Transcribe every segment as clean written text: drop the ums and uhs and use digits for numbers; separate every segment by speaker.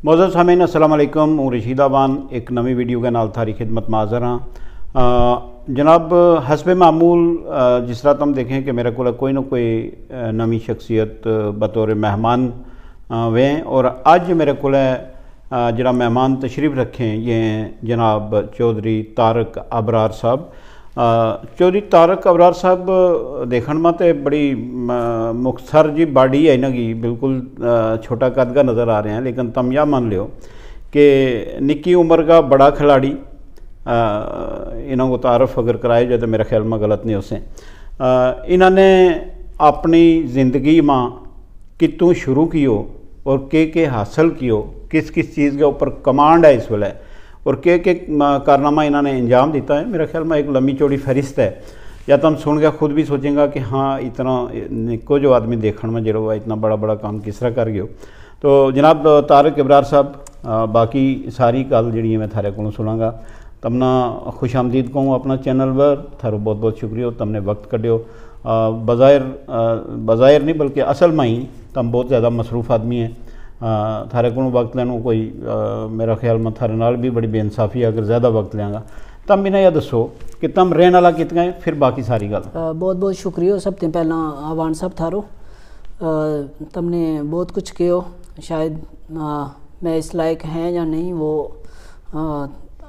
Speaker 1: मौजूद सामीन अस्सलाम वालेकुम। हूँ रशीदाबान एक नवी वीडियो के नाल थारी खिदमत में हाज़र हाँ। जनाब हसबे मामूल जिस तरह तुम देखें कि मेरे को कोई ना कोई नवी शख्सियत बतौर मेहमान वे और अज मेरे को जरा मेहमान तशरीफ़ रखें ये जनाब चौधरी तारक अबरार साहब। चौधरी तारक अबरार साहब देखने में तो बड़ी मुख्तसर जी बाडी है इन्हों की, बिल्कुल छोटा कद का नज़र आ रहे हैं, लेकिन तुम यह मान लियो कि निक्की उम्र का बड़ा खिलाड़ी। इन्हों को तारफ़ अगर कराए जाए तो मेरे ख्याल में गलत नहीं उसे। इन्होंने अपनी ज़िंदगी में कितों शुरू कियो और के हासिल कियो, किस किस चीज़ के ऊपर कमांड है इस वेले और के कारनामा इन्होंने अंजाम दिता है। मेरे ख्याल में एक लंबी चौड़ी फहरिस्त है, या तुम सुन के खुद भी सोचेंगे कि हाँ इतना निको जो आदमी देखने में जो इतना बड़ा बड़ा काम किस तरह कर गयो। तो जनाब तारक अबरार साहब, बाकी सारी गल जी मैं थारे को सुनागा। तमना खुश आमदीद कहूँ अपना चैनल पर, थारो बहुत बहुत शुक्रिया तुमने वक्त कढ़ियो। बज़ाहिर नहीं बल्कि असल में ही तुम बहुत ज़्यादा मसरूफ़ आदमी है, थारे को वक्त लेना कोई मेरा ख्याल में थारे नाल भी बड़ी बेइंसाफ़ी है अगर ज़्यादा वक्त लेंगा। तब मैंने यह दसो कि तुम रहने वाला कितना है, फिर बाकी सारी गल।
Speaker 2: बहुत बहुत शुक्रिया सब तो पहला आवान साहब थारो, तुमने बहुत कुछ कियो। शायद मैं इस लायक हैं या नहीं वो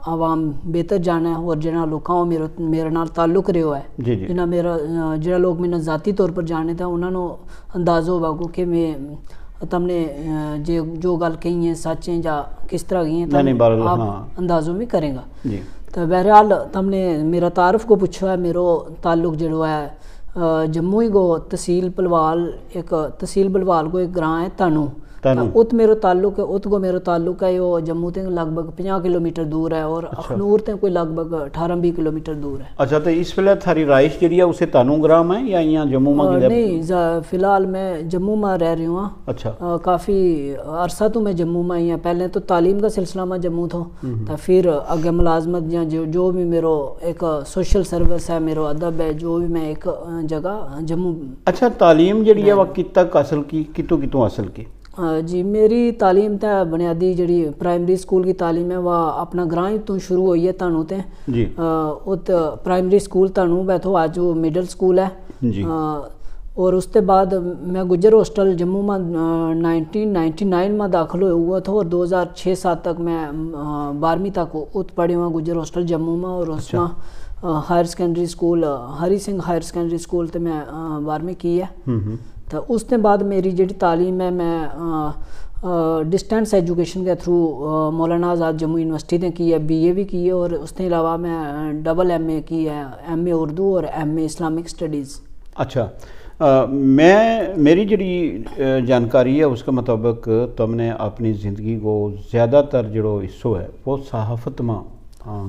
Speaker 2: आवाम बेहतर जाना है, और जिन्होंने लोगों मेरे नाल ताल्लुक रहो है, जिन्हें मेरा जो लोग मैंने ज़ाती तौर पर जाने था उन्होंने अंदाज़ा होगा कि मैं तुमने जो गल कही है सच है या किस तरह की है, आप अंदाज़ों में करेंगे। तो बहरहाल तुमने मेरा तारफ़ को पूछा है। मेरो ताल्लुक जो है जम्मू ही गो तहसील बलवाल, एक तहसील बलवाल को एक ग्रां है तनु, उत मेरो ताल्लुक है, उत को मेरो ताल्लुक है। वो जम्मू ते लगभग 50 किलोमीटर दूर है और अखनूर ते कोई लगभग 18-20 किलोमीटर दूर है।
Speaker 1: अच्छा, तो इस वेले थारी राइश जी है उसे तानू ग्राम है या यहाँ जम्मू में?
Speaker 2: नहीं, फिलहाल मैं जम्मू में रह रही हूँ।
Speaker 1: अच्छा,
Speaker 2: काफ़ी अरसा तो मैं जम्मू में ही हूँ। पहले तो तालीम का सिलसिला में जम्मू था, तो फिर अगे मुलाजमत या जो भी मेरो एक सोशल सर्विस है, मेरो अदब है, जो भी मैं एक जगह जम्मू। अच्छा, तालीम जी है वह कित तक हासिल की, कितों हासिल की? जी, मेरी तालीम तो बुनियादी जी प्राइमरी स्कूल की तालीम है वह अपना ग्रां ही तो शुरू हुई है तनु ते जी। उत प्राइमरी स्कूल तनु बैठो आज वो मिडल स्कूल है जी। और उसके बाद मैं गुजर हॉस्टल जम्मू में 1999 में दाखिल हुआ था और 2006-07 तक मैं 12वीं तक उत पढ़ी हुआ गुजर हॉस्टल जम्मू में। और उसमें higher secondary school Hari Singh higher secondary school तो मैं 12वीं की है। तो उसके बाद मेरी जी तालीम है मैं डिस्टेंस एजुकेशन के थ्रू मौलाना आज़ाद जम्मू यूनिवर्सिटी ने की है, BA भी की है, और उसके अलावा मैं डबल MA की है, MA उर्दू और MA इस्लामिक स्टडीज़।
Speaker 1: अच्छा, मेरी जी जानकारी है उसके मुताबिक तुमने अपनी ज़िंदगी को ज़्यादातर जो हिस्सों है वो सहाफ़त में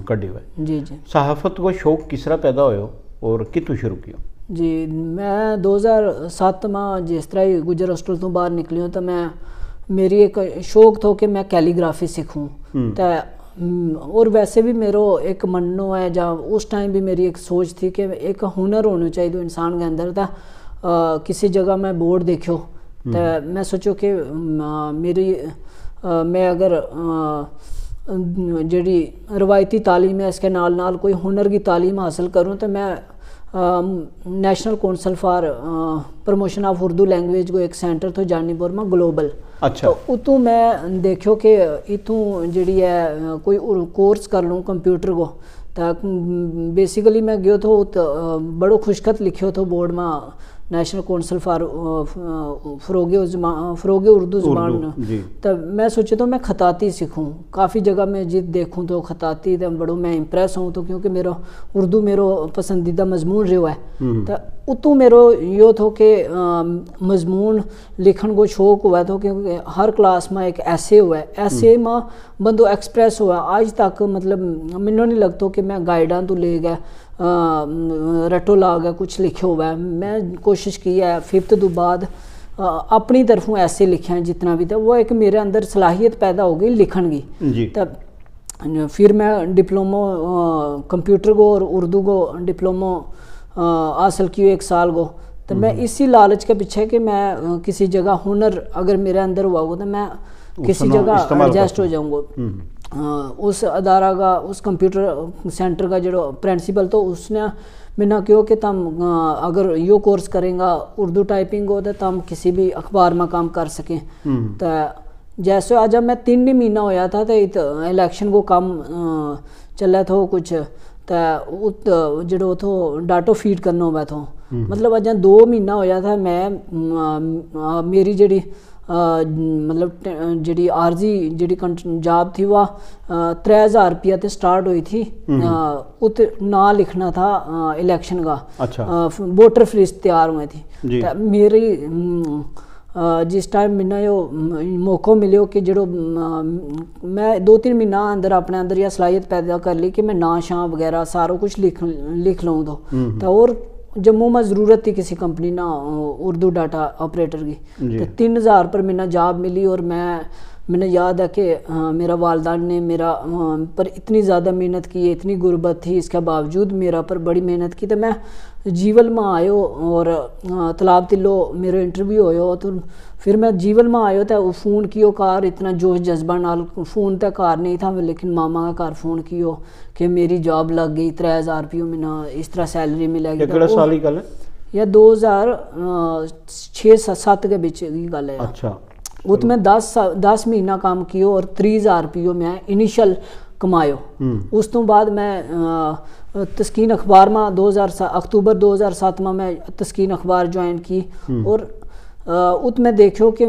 Speaker 1: कढ़े हुए।
Speaker 2: जी जी।
Speaker 1: सहाफ़त को शौक किस तरह पैदा हो और कितों शुरू किया?
Speaker 2: जी, मैं 2007 में जिस तरह ही गुजर हॉस्टल तो बाहर निकली हूँ तो मैं मेरी एक शौक था कि मैं कैलीग्राफी सीखूँ। तो और वैसे भी मेरो एक मनो है जहाँ उस टाइम भी मेरी एक सोच थी कि एक हुनर होना चाहिए इंसान के अंदर। था किसी जगह मैं बोर्ड देखो तो मैं सोचो कि मैं अगर जी रवायती तालीम है इसके नाल नाल कोई हुनर की तालीम हासिल करूँ तो मैं national council for promotion of Urdu language को एक सेंटर तो जानीपुर में ग्लोबल।
Speaker 1: अच्छा,
Speaker 2: तो उतों मैं देखो कि इतों जी है कोई कोर्स कर लूँ कंप्यूटर को। तो बेसिकली मैं गयो तो बड़ो खुशखत लिखियो तो बोर्ड में नेशनल काउंसिल फॉर फ़रोग़ उर्दू ज़बान। तो मैं सोचे तो मैं खताती सीखूँ। काफ़ी जगह मैं जित देखूँ तो खताती तो बड़ो मैं इम्प्रेस हूँ, तो क्योंकि मेरा उर्दू मेरो पसंदीदा मजमून रहो है। तो उतों मेरो यो थो कि मजमून लिखन को शौक हुआ तो क्योंकि हर क्लास में एक ऐसे हुआ है, ऐसे में बंदो एक्सप्रेस हुआ। आज तक मतलब मैनू नहीं लगता कि मैं गाइडां तो ले गया रटो ला गया कुछ लिखे हुआ है। मैं कोशिश की है 5th तो बाद अपनी तरफों ऐसे लिखे हैं जितना भी था, वो एक मेरे अंदर सलाहियत पैदा हो गई लिखन की। तब फिर मैं डिप्लोमा कंप्यूटर को और उर्दू को डिप्लोमा हासिल किया 1 साल को। तो मैं इसी लालच के पीछे कि मैं किसी जगह हुनर अगर मेरे अंदर हुआ होगा तो मैं किसी जगह एडजस्ट हो जाऊँगा। उस अदारा का उस कंप्यूटर सेंटर का जो प्रिंसिपल तो उसने मैंने क्यों कि तुम अगर यो कोर्स करेंगा उर्दू टाइपिंग हो तो तुम किसी भी अखबार में काम कर सकें। तो जैसे आज जब मैं 3 महीना होया था तो इलेक्शन को काम चला था कुछ तो जो थो डाटो फीड करना हुआ था मतलब अज 2 महीना होया था मैं मेरी जी मतलब जी आरजी जी जॉब थी वह 3000 रुपया ते स्टार्ट हुई थी। उत ना लिखना था इलेक्शन का। अच्छा। वोटर लिस्ट तैयार हुई थी तो मेरी जिस टाइम मैंने यो मौका मिले कि जो मैं 2-3 महीना अंदर अपने अंदर यह सलाहियत पैदा कर ली कि मैं ना शां वगैरह सारा कुछ लिख लूँ तो और जम्मू में ज़रूरत थी किसी कंपनी ना उर्दू डाटा ऑपरेटर की तो 3000 पर मैंने जॉब मिली। और मैंने याद है कि मेरा वालदान ने मेरा पर इतनी ज़्यादा मेहनत की, इतनी गुर्बत थी, इसके बावजूद मेरा पर बड़ी मेहनत की। तो मैं जीवल में आयो और तालाब तिलो मेरा इंटरव्यू होयो तो फिर मैं जीवल में आयो तो फ़ोन कियो कार इतना जोश जज्बा नाल फ़ोन तो कार नहीं था लेकिन मामा का कार फ़ोन कियो कि मेरी जॉब लग गई 3000 रुपये महीना इस तरह सैलरी मिलेगी।
Speaker 1: साल की गल है
Speaker 2: या 2006-7 के बीच की गल है।
Speaker 1: अच्छा।
Speaker 2: वो तो मैं 10 महीना काम किया और 3000 रुपये मैं इनिशियल कमायो। उस तो बाद मैं तस्कीन अखबार में अक्टूबर 2007 में मैं तस्कीन अखबार ज्वाइन की और उत में देखो कि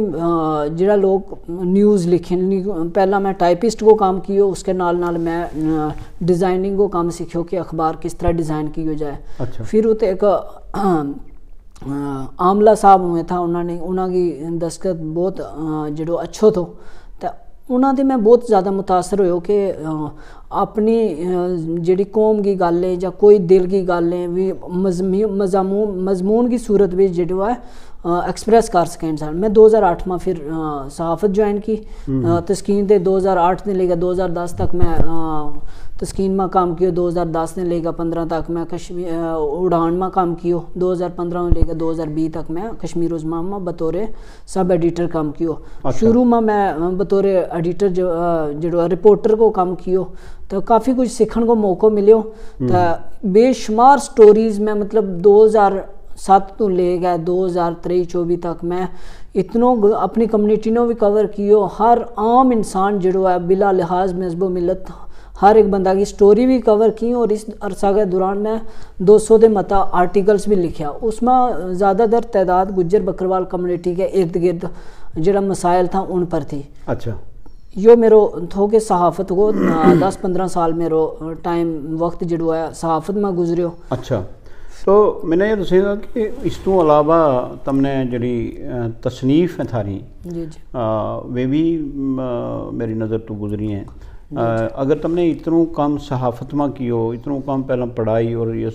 Speaker 2: जरा लोग न्यूज़ लिखें पहला मैं टाइपिस्ट को काम कियो उसके नाल मैं डिज़ाइनिंग को काम सीखो कि अखबार किस तरह डिज़ाइन किया जाए। अच्छा। फिर उत एक आमला साहब हुए था उन्होंने दस्तखत बहुत जो अच्छो थो तो उन्होंने मैं बहुत ज़्यादा मुतासर हो कि अपनी जी कौम की गल है या कोई दिल की गल है भी मजमून की सूरत में जो है एक्सप्रेस कर सकें इंसान। मैं 2008 में फिर सहाफ़त ज्वाइन की तस्कीन दे 2008 ने लेकर 2010 तक मैं तस्कीन में काम किया। 2010 ने लेकर 15 तक मैं कश्मीर उड़ान में काम किया। 2015 में लेकर 2020 तक मैं कश्मीर उज़्मा में बतौर सब एडिटर काम किया। अच्छा। शुरू में मैं बतौर एडिटर जो रिपोर्टर को काम किया तो काफ़ी कुछ सीखने को मौका मिलो। तो बेशुमार स्टोरीज़ में मतलब 2007 तो ले गए 2023-24 तक मैं इतनों अपनी कम्युनिटी ने भी कवर कियो। हर आम इंसान जो है बिला लिहाज मजहब मिलत हर एक बंदा की स्टोरी भी कवर की और इस अरसा के दौरान मैं 200 के मता आर्टिकल्स भी लिखा। उसमें ज़्यादातर तादाद गुज्जर बकरवाल कम्युनिटी के इर्द गिर्द जो मसाइल था उन पर थी। अच्छा। यो मेरो थो के सहाफ़त को 10-15 साल मेरो टाइम वक्त जो है सहाफ़त में गुजरियो। अच्छा।
Speaker 1: तो मैंने ये दसेगा कि इस तो अलावा तुमने जी तसनीफ़ है थारी जी वे भी मेरी नज़र तो गुजरी हैं। अगर तुमने इतनों काम सहाफ़त में कियो इतनों काम पहला पढ़ाई और ये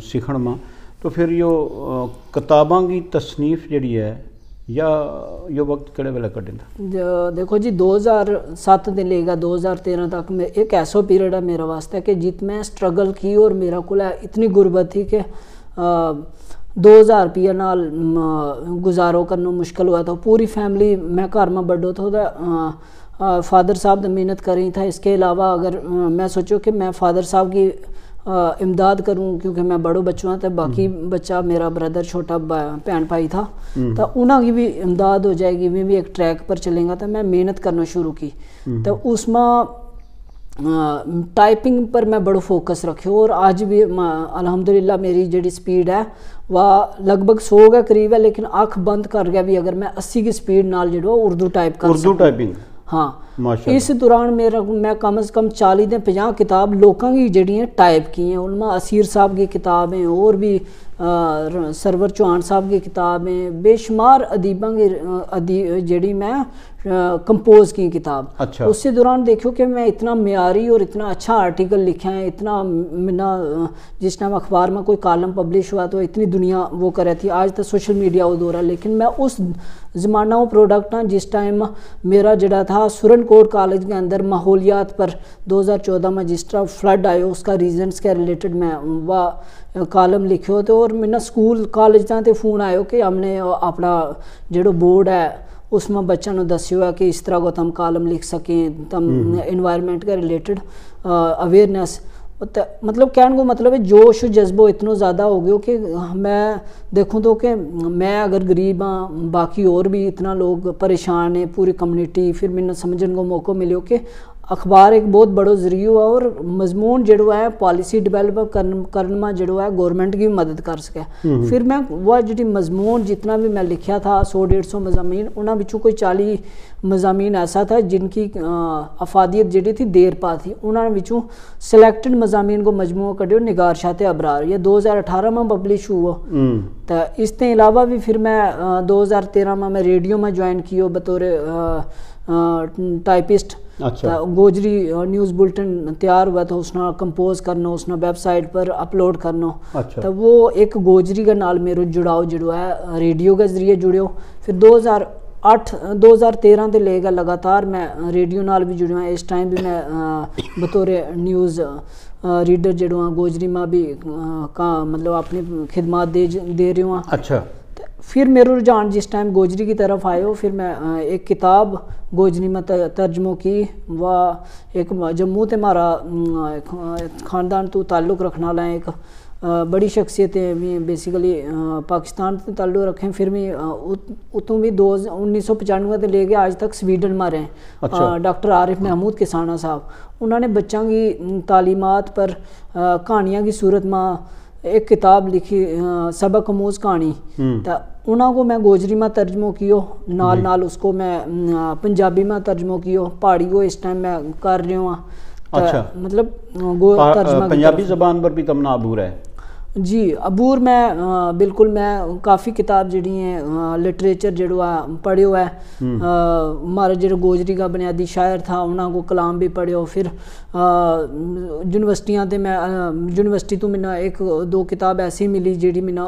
Speaker 1: सीखण में तो फिर यो किताबां की तसनीफ़ जी है या यो वक्त केड़े वेले कटेंदा?
Speaker 2: देखो जी 2007 से लेकर 2013 तक में एक ऐसा पीरियड है मेरे वास्ते कि जित में स्ट्रगल की और मेरा को इतनी गुर्बत थी कि 2000 रुपया नाल गुजारो करना मुश्किल हुआ था। पूरी फैमिली मैं घर में बड़ो तो फादर साहब ने मेहनत करी था। इसके अलावा अगर मैं सोचो कि मैं फादर साहब की इमदाद करूं क्योंकि मैं बड़ो बच्चों तो बाकी बच्चा मेरा ब्रदर छोटा भैन भाई था तो उन्होंने भी इमदाद हो जाएगी मैं भी एक ट्रैक पर चलेगा। तो मैं मेहनत करना शुरू की तो उसमें टाइपिंग पर मैं बड़ो फोकस रखियो और आज भी अल्हम्दुलिल्लाह मेरी जी स्पीड है वह लगभग 100 के करीब है। लेकिन आँख बंद कर गया भी अगर मैं 80 की स्पीड नाल जो उर्दू टाइप कर
Speaker 1: उर्दू टाइपिंग।
Speaker 2: हाँ। इस दौरान मैं कम से कम 40 से 50 किताब लोगों की जड़ियाँ टाइप की हैं। उनमें असीर साहब की किताबें और भी सरवर चौहान साहब की किताबें बेशुमार अदीबा की जड़ी मैं कंपोज की किताब। अच्छा। उसी दौरान देखो कि मैं इतना म्यारी और इतना अच्छा आर्टिकल लिखा है इतना मिना जिस टाइम अखबार में कोई कॉलम पब्लिश हुआ तो इतनी दुनिया वो कर रही थी। आज तो सोशल मीडिया वो दौर है लेकिन मैं उस ज़माना वो प्रोडक्ट हाँ जिस टाइम मेरा जड़ा था सुरनकोट कॉलेज के अंदर माहौलियात पर 2014 में जिस तरह फ्लड आयो उसका रीजन्स के रिलेटेड मैं वह कॉलम लिखे तो और और मैंने स्कूल कॉलेज ते फोन आयो कि हमने अपना जो बोर्ड है उसमें बच्चों ने दस्यो है कि इस तरह को तुम कॉलम लिख सकें, तुम इन्वायरमेंट के रिलेटेड अवेयरनेस। मतलब कहने को मतलब है जोश जज्बो इतना ज़्यादा हो गया कि मैं देखूँ तो कि मैं अगर गरीब हाँ, बाकी और भी इतना लोग परेशान है, पूरी कम्युनिटी, फिर मैंने समझने को मौका मिलो कि अखबार एक बहुत बड़ो जरिया है और मजमून जो है पॉलिसी डिवेलप करने में जो है गवर्नमेंट की मदद कर सके। फिर मैं वह जी मजमून जितना भी मैं लिखा था 100-150 मजामीन, उन्होंने बिचों कोई 40 मजामीन ऐसा था जिनकी अफादियत जी थी देर पा थी, उन्होंने बिचों सिलेक्टेड मजामीन को मजमू कढ़ो निगार शाते अबरार, ये 2018 में पब्लिश हुआ। तो इसके अलावा भी फिर मैं 2013 में मैं रेडियो में ज्वाइन किया बतौर टाइपिस्ट।
Speaker 1: अच्छा।
Speaker 2: गोजरी न्यूज़ बुलेटिन तैयार हुआ तो उसने कंपोज करना, उसने वेबसाइट पर अपलोड करना।
Speaker 1: अच्छा।
Speaker 2: तो वो एक गोजरी का नाल मेरे जुड़ाव जो है रेडियो के जरिए जुड़ो। फिर 2013 से लेकर लगातार मैं रेडियो नाल भी जुड़ा। इस टाइम भी मैं बतौर न्यूज़ रीडर जो गोजरी में भी मतलब अपनी खिदमत दे रही हूँ।
Speaker 1: अच्छा।
Speaker 2: फिर मेरा रुझान जिस टाइम गोजरी की तरफ आयो, फिर मैं एक किताब गोजरी में तर्जमो की, वह एक जम्मू ते हमारा ख़ानदान तो ताल्लुक़ रखने वाला एक बड़ी शख्सियत है, मैं बेसिकली पाकिस्तान से ताल्लुक़ रखें। फिर मैं उतों भी 1995 से लेके आज तक स्वीडन में रहे।
Speaker 1: अच्छा।
Speaker 2: डॉक्टर आरिफ महमूद किसाना साहब, उन्होंने बच्चों की तालीमात पर कहानियाँ की सूरत में एक किताब लिखी, सबक आमूज़ कहानी। तो उन्होंने को मैं गोजरी में तर्जमो कियो, नाल उसको मैं पंजाबी में तर्जमो कियो, पहाड़ी को इस टाइम मैं कर रही हूँ।
Speaker 1: अच्छा।
Speaker 2: मतलब
Speaker 1: पंजाबी ज़बान पर भी तमना अबूर है
Speaker 2: जी। अबूर मैं बिल्कुल मैं काफ़ी किताब जी है लिटरेचर जो पढ़ियो है। हमारा जो गोजरी का बुनियादी शायर था उन्होंने को कलाम भी पढ़ियो। फिर यूनिवर्सिटियाँ ते मैं यूनिवर्सिटी तो मैंने 1-2 किताब ऐसी मिली जी मैंने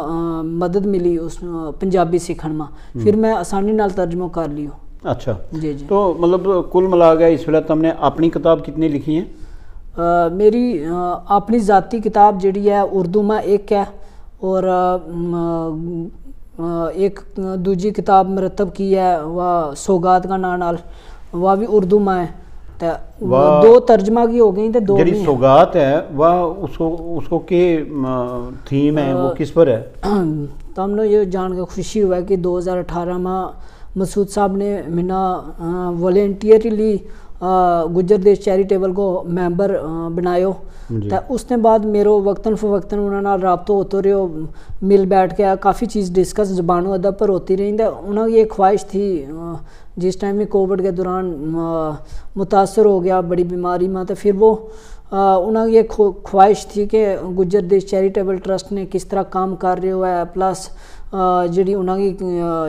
Speaker 2: मदद मिली उस पंजाबी सीखने में, फिर मैं आसानी नाल तर्जमो कर लियो।
Speaker 1: अच्छा
Speaker 2: जी जी।
Speaker 1: तो मतलब कुल मिला गया इस वेले तुमने अपनी किताब कितनी लिखी है?
Speaker 2: मेरी अपनी ज़ाती किताब जी है उर्दू में एक है, और एक दूजी किताब मरतब की है वह सौगात का नाल, वह भी उर्दू में है। तो 2 तर्जमा की हो गई तो 2
Speaker 1: जी सौगात है वह उसको के थीम है, वो किस पर है?
Speaker 2: तो हमने ये जान कर खुशी हुआ है कि 2018 में मसूद साहब ने मिना वॉलेंटियरली गुजर देश चैरिटेबल को मेंबर बनायो। तो उसने बाद मेरो वक्तन फ़वक्तन उन्होंने रबतो होते रहो, मिल बैठ के काफ़ी चीज़ डिस्कस ज़बानो अदब पर होती रही। तो उन्होंने ये ख्वाहिश थी जिस टाइम में कोविड के दौरान मुतासर हो गया बड़ी बीमारी में, तो फिर वो उन्होंने ये ख्वाहिश थी कि गुजर देश चैरिटेबल ट्रस्ट ने किस तरह काम कर रहे हुआ है, प्लस जी उन्होंने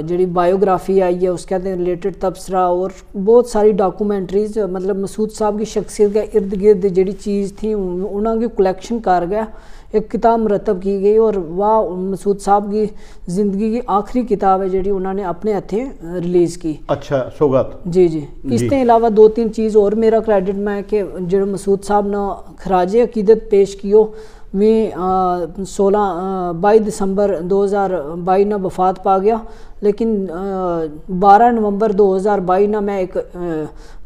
Speaker 2: जी बायोग्राफी आई है उसके रिलेटेड तबसरा और बहुत सारी डॉक्यूमेंट्रीज, मतलब मसूद साहब की शख्सियत के इर्द गिर्द जी चीज़ थी उन्होंने कलेक्शन कर गया, एक किताब मरतब की गई। और वह मसूद साहब की ज़िंदगी की आखिरी किताब है जी उन्होंने अपने हथें रिलीज़ की।
Speaker 1: अच्छा सौगात।
Speaker 2: जी जी। इसके अलावा 2-3 चीज़ और मेरा क्रेडिट में है कि जो मसूद साहब ने खराज अकीदत पेश कियो, मैं 22 दिसंबर 2022 ना वफात पा गया, लेकिन 12 नवंबर 2022 ना मैं एक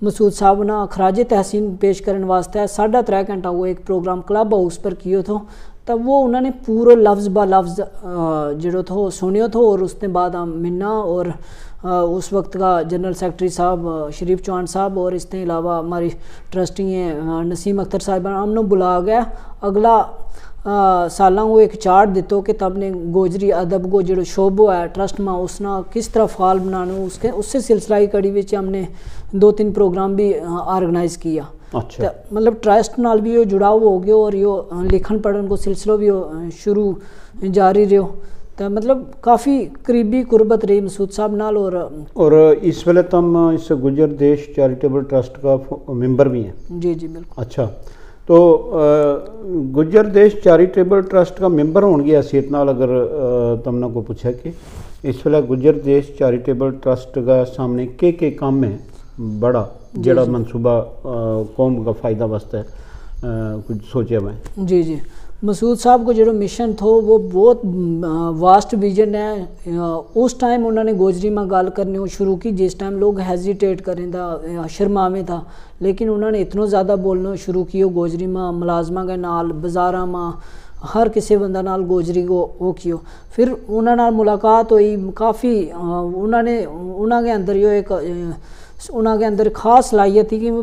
Speaker 2: मसूद साहब ना खराज तहसीन पेश करने वास्ते 3.5 घंटा वो एक प्रोग्राम क्लब हाउस पर कियो थो। तब वो उन्होंने पूरे लफ्ज़ ब लफ्ज़ जो थो सुनियो थो, और उसके बाद मिन्ना और उस वक्त का जनरल सेक्रेटरी साहब शरीफ चौहान साहब और इसके अलावा हमारी ट्रस्टी हैं नसीम अख्तर साहब हमने बुला गया। अगला साल वो एक चार्ट दितो कि तबने गोजरी अदब को जो शोबो है ट्रस्ट में उसना किस तरह फाल बनानो, उससे सिलसिला कड़ी में हमने 2-3 प्रोग्राम भी ऑर्गेनाइज किया।
Speaker 1: अच्छा।
Speaker 2: मतलब ट्रस्ट नाल भी यो जुड़ाव हो गयो और यो लिखन पढ़न को सिलसिलो भी शुरू जारी रहो। तो मतलब काफ़ी करीबी कुर्बत रही मसूद साहब नाल। और
Speaker 1: इस वेले तुम इस गुजर देश चैरिटेबल ट्रस्ट का मेंबर भी हैं?
Speaker 2: जी जी बिल्कुल।
Speaker 1: अच्छा, तो गुजर देश चैरिटेबल ट्रस्ट का मेंबर होने की हैसियत नाल अगर तुमने को पूछा कि इस वेले गुजर देश चैरिटेबल ट्रस्ट का सामने के काम है बड़ा जड़ा मनसूबा कौम का फ़ायदा वास्ते कुछ सोचा मैं?
Speaker 2: जी जी। मसूद साहब को जो मिशन थो वो बहुत वास्ट विजन है। उस टाइम उन्होंने गोजरी में गल करनी शुरू की जिस टाइम लोग हेजिटेट करें था, शर्मावे था, लेकिन उन्होंने इतना ज़्यादा बोलना शुरू किया गोजरी में, मुलाजमा के नाल, बाजारा में, हर किसी बंदा नाल गोजरी को वो कियो। फिर उन्होंने मुलाकात हुई काफ़ी, उन्होंने अंदर यो एक उनके अंदर खास सलाहियत थी कि वो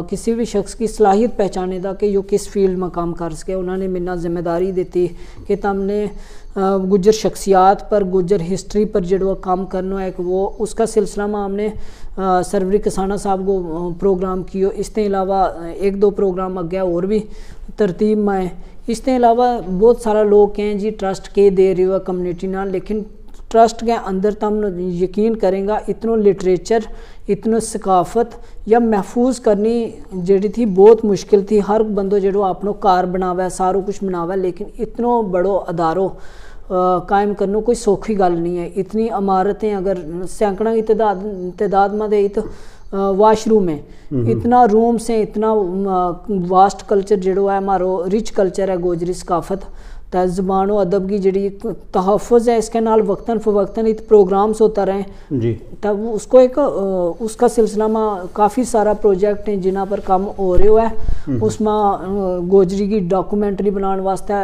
Speaker 2: किसी भी शख्स की सलाहियत पहचाने था कि यो किस फील्ड में काम कर सके। उन्होंने मेरा जिम्मेदारी दी थी कि तुमने गुज्जर शख्सियात पर, गुज्जर हिस्ट्री पर जो काम करना है, वो उसका सिलसिला में हमने सरवरी कसाना साहब को प्रोग्राम किया। इसके अलावा 1-2 प्रोग्राम अगे और भी तरतीब में है। इसके अलावा बहुत सारा लोग कहें जी ट्रस्ट के दे रहे हो कम्युनिटी ना, लेकिन ट्रस्ट के अंदर तुम यकीन करेंगा इतना लिटरेचर, इतना सकाफत या महफूज करनी जी थी बहुत मुश्किल थी। हर बंदो जो अपनो कार बनावा, सारो कुछ बनावा, लेकिन इतना बड़ो अदारो कायम करना कोई सौखी गल नहीं है। इतनी इमारतें अगर सैकड़ा की तादाद में दे तो वाशरूम है, इतना रूम्स हैं, इतना वास्ट कल्चर जो है हमारो रिच कल्चर है गोजरी सकाफत, तो ज़बान और अदब की जी तहफ़्फ़ुज़ है, इसके नाल वक्तन फ़वक्तन इत प्रोग्राम्स होता रहे जी। तब उसको एक उसका सिलसिला में काफ़ी सारा प्रोजेक्ट हैं जिन्हों पर काम हो रहा है। उसमें गोजरी की डॉक्यूमेंट्री बनाने वास्ते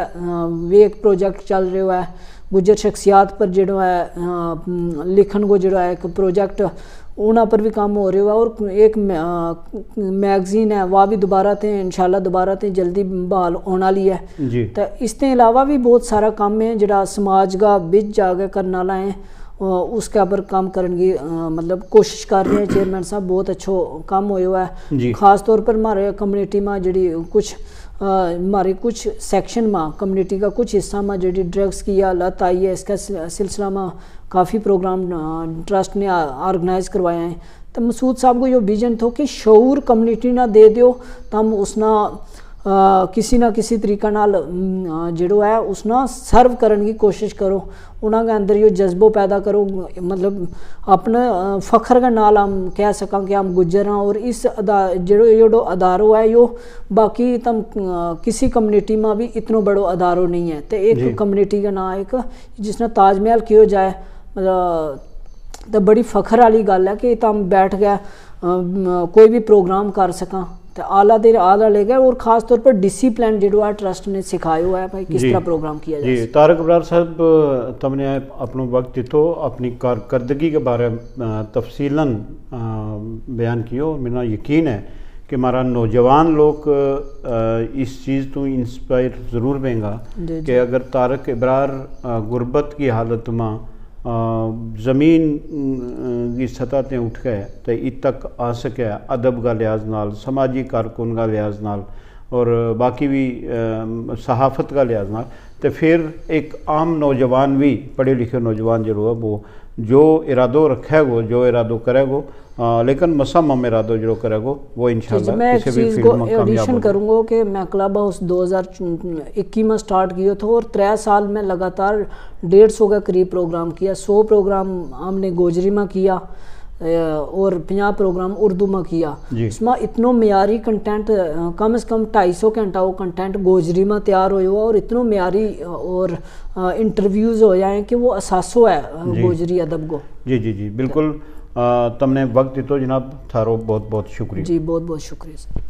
Speaker 2: वे एक प्रोजेक्ट चल रहा है। गुज्जर शख्सियात पर जो है लिखन को जो है एक प्रोजेक्ट उन्होंने पर भी काम हो रहा है। और एक मैगजीन है वह भी दोबारा थे इंशाल्लाह दोबारा थे जल्दी बहाल होने वाली है। तो इसके अलावा भी बहुत सारा काम है जो समाज का बिच जाके करने वाला है, उसके ऊपर काम करने की मतलब कोशिश कर रहे हैं। चेयरमैन साहब बहुत अच्छा काम हुआ है। ख़ास तौर पर हमारे कम्युनिटी में जी कुछ हमारे कुछ सेक्शन में कम्युनिटी का कुछ हिस्सा में जी ड्रग्स की लत आई है, इसका सिलसिला में काफ़ी प्रोग्राम ट्रस्ट ने ऑर्गेनाइज करवाए हैं। तो मसूद साहब को यो विजन था कि शऊर कम्युनिटी ना दे दियो तो हम उसना किसी ना किसी तरीका नाल जो है उसना सर्व करने की कोशिश करो, उन्होंने अंदर यो जज्बो पैदा करो, मतलब अपने फ़ख्र के नाल हम कह सका कि हम गुज्जर हाँ। और इस जो अदारो है यो बाकी तम किसी कम्युनिटी में भी इतना बड़ो अदारो नहीं है। तो एक कम्युनिटी का ना एक जिसने ताजमहल किया जाए मतलब तो बड़ी फ़ख्र वाली गल है कि तम बैठ गया कोई भी प्रोग्राम कर सका। तो आला देर आला ले गए और ख़ास तौर पर डिसिप्लिन जो है ट्रस्ट ने सिखाया हुआ है भाई किस तरह प्रोग्राम किया जाए।
Speaker 1: जी तारक अबरार साहब तुमने अपनो वक्त तो अपनी कारकर्दगी के बारे में तफसीलन बयान किया और मेरा यकीन है कि हमारा नौजवान लोग इस चीज़ तो इंस्पायर ज़रूर देंगे कि अगर तारक अबरार गुरबत की हालत में ज़मीन की सतह ते उठ गए तो इत तक आ सके अदब का लिहाज नाल, समाजी कारकुन का लिहाज नाल और बाकी भी सहाफ़त का लिहाज नाल, तो फिर एक आम नौजवान भी पढ़े लिखे नौजवान जो है वो जो इरादो रखेगो, जो इरादो करेगो, लेकिन मसम इरादो जो करेगो वो इंशाल्लाह
Speaker 2: मैं किसी भी फील्ड में एडिशन करूँगा कि मैं क्लब हाउस 2021 में स्टार्ट किया था और 3 साल में लगातार 150 का करीब प्रोग्राम किया। 100 प्रोग्राम हमने गोजरी में किया और 50 प्रोग्राम उर्दू में किया। इसमें इतना मियारी कंटेंट कम से कम 250 घंटा वो कंटेंट गोजरी में तैयार हो और इतना मियारी और इंटरव्यूज़ हो जाए कि वो असासो है गोजरी अदब को।
Speaker 1: जी जी जी बिल्कुल। तुमने वक्त तो जनाब थारो बहुत बहुत शुक्रिया।
Speaker 2: जी बहुत बहुत शुक्रिया।